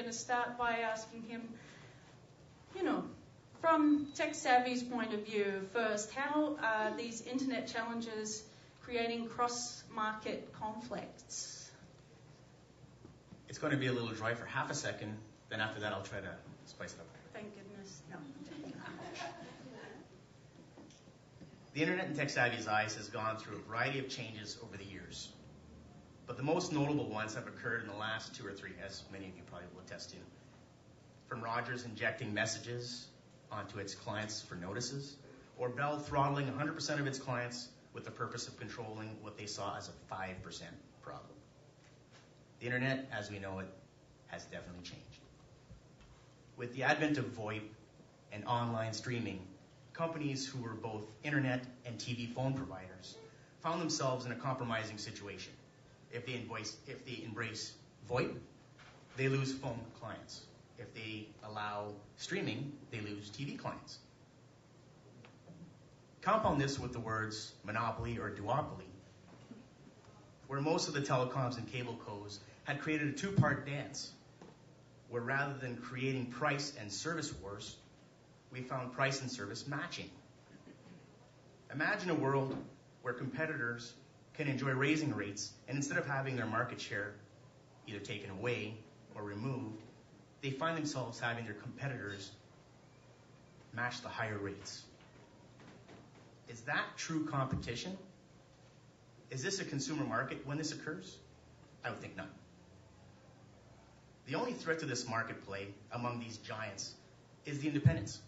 to start by asking him, from Tech Savvy's point of view first, how are these internet challenges creating cross-market conflicts? It's going to be a little dry for half a second, then after that I'll try to spice it up. Thank goodness. No. The internet in Tech Savvy's eyes has gone through a variety of changes over the years. But the most notable ones have occurred in the last 2 or 3, as many of you probably will attest to. From Rogers injecting messages onto its clients for notices, or Bell throttling 100% of its clients with the purpose of controlling what they saw as a 5% problem. The internet, as we know it, has definitely changed. With the advent of VoIP and online streaming, companies who were both internet and TV phone providers found themselves in a compromising situation. If they embrace VoIP, they lose phone clients. If they allow streaming, they lose TV clients. Compound this with the words monopoly or duopoly, where most of the telecoms and cable cos had created a 2-part dance, where rather than creating price and service wars, we found price and service matching. Imagine a world where competitors can enjoy raising rates, and instead of having their market share either taken away or removed, they find themselves having their competitors match the higher rates. Is that true competition? Is this a consumer market when this occurs? I would think not. The only threat to this market play among these giants is the independents.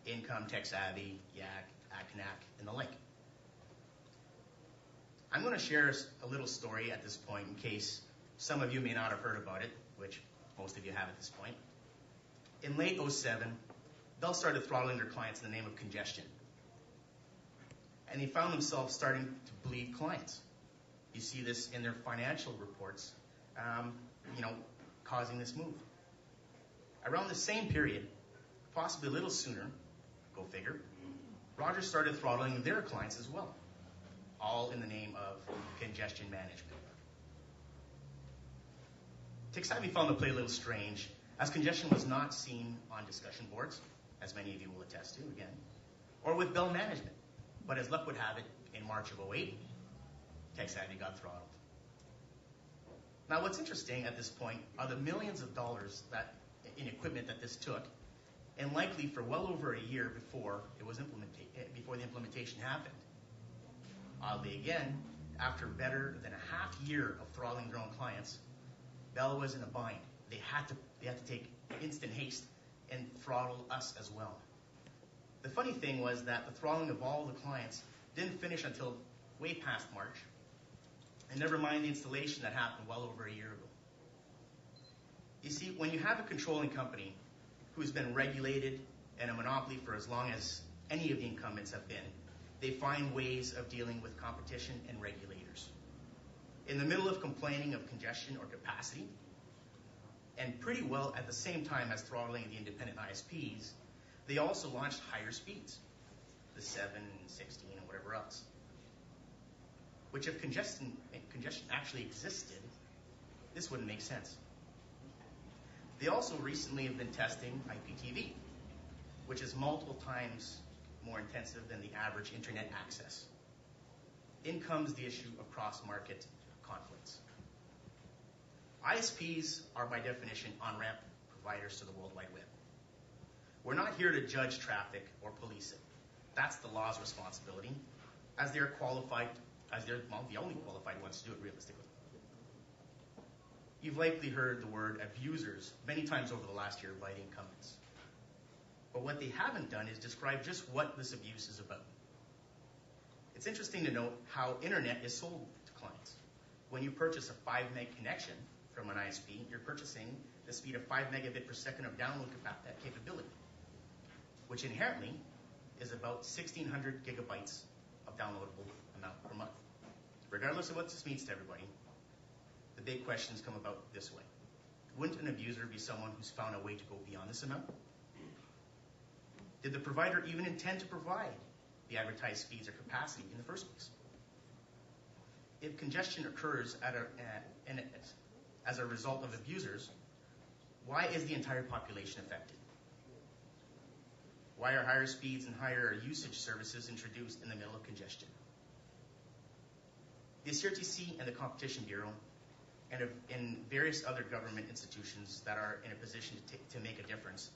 Income, Tech Savvy, Yak, Acanac, and the like. I'm going to share a little story at this point in case some of you may not have heard about it, which most of you have at this point. In late 2007, Bell started throttling their clients in the name of congestion. And they found themselves starting to bleed clients. You see this in their financial reports, causing this move. Around the same period, possibly a little sooner, go figure, Rogers started throttling their clients as well, all in the name of congestion management. Tech Savvy found the play a little strange, as congestion was not seen on discussion boards, as many of you will attest to again, or with Bell management. But as luck would have it, in March of 2008, Tech Savvy got throttled. Now what's interesting at this point are the millions of dollars in equipment that this took, and likely for well over a year before the implementation happened. Oddly again, after better than a half year of throttling their own clients, Bell was in a bind. They had to take instant haste and throttle us as well. The funny thing was that the throttling of all the clients didn't finish until way past March, and never mind the installation that happened well over a year ago. You see, when you have a controlling company who's been regulated and a monopoly for as long as any of the incumbents have been, they find ways of dealing with competition and regulators. In the middle of complaining of congestion or capacity, and pretty well at the same time as throttling the independent ISPs, they also launched higher speeds, the 7, 16, and whatever else. Which if congestion actually existed, this wouldn't make sense. They also recently have been testing IPTV, which is multiple times more intensive than the average internet access. In comes the issue of cross-market conflicts. ISPs are by definition on-ramp providers to the World Wide Web. We're not here to judge traffic or police it. That's the law's responsibility, as they're qualified, the only qualified ones to do it realistically. You've likely heard the word abusers many times over the last year by the incumbents. But what they haven't done is describe just what this abuse is about. It's interesting to note how internet is sold to clients. When you purchase a 5 meg connection from an ISP, you're purchasing the speed of 5 megabit per second of download capability, which inherently is about 1,600 gigabytes of downloadable amount per month. Regardless of what this means to everybody, the big questions come about this way. Wouldn't an abuser be someone who's found a way to go beyond this amount? Did the provider even intend to provide the advertised speeds or capacity in the first place? If congestion occurs as a result of abusers, Why is the entire population affected? Why are higher speeds and higher usage services introduced in the middle of congestion? The CRTC and the Competition Bureau and various other government institutions that are in a position to make a difference,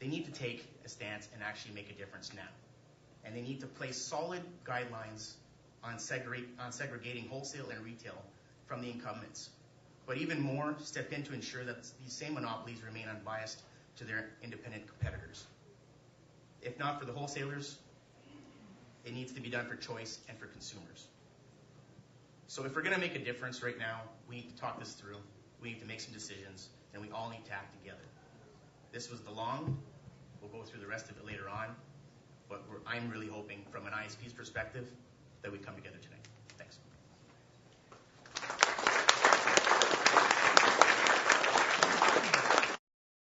they need to take a stance and actually make a difference now. And they need to place solid guidelines on segregating wholesale and retail from the incumbents. But even more, step in to ensure that these same monopolies remain unbiased to their independent competitors. If not for the wholesalers, it needs to be done for choice and for consumers. So if we're going to make a difference right now, we need to talk this through. We need to make some decisions, and we all need to act together. This was the long. We'll go through the rest of it later on. But I'm really hoping, from an ISP's perspective, that we come together tonight.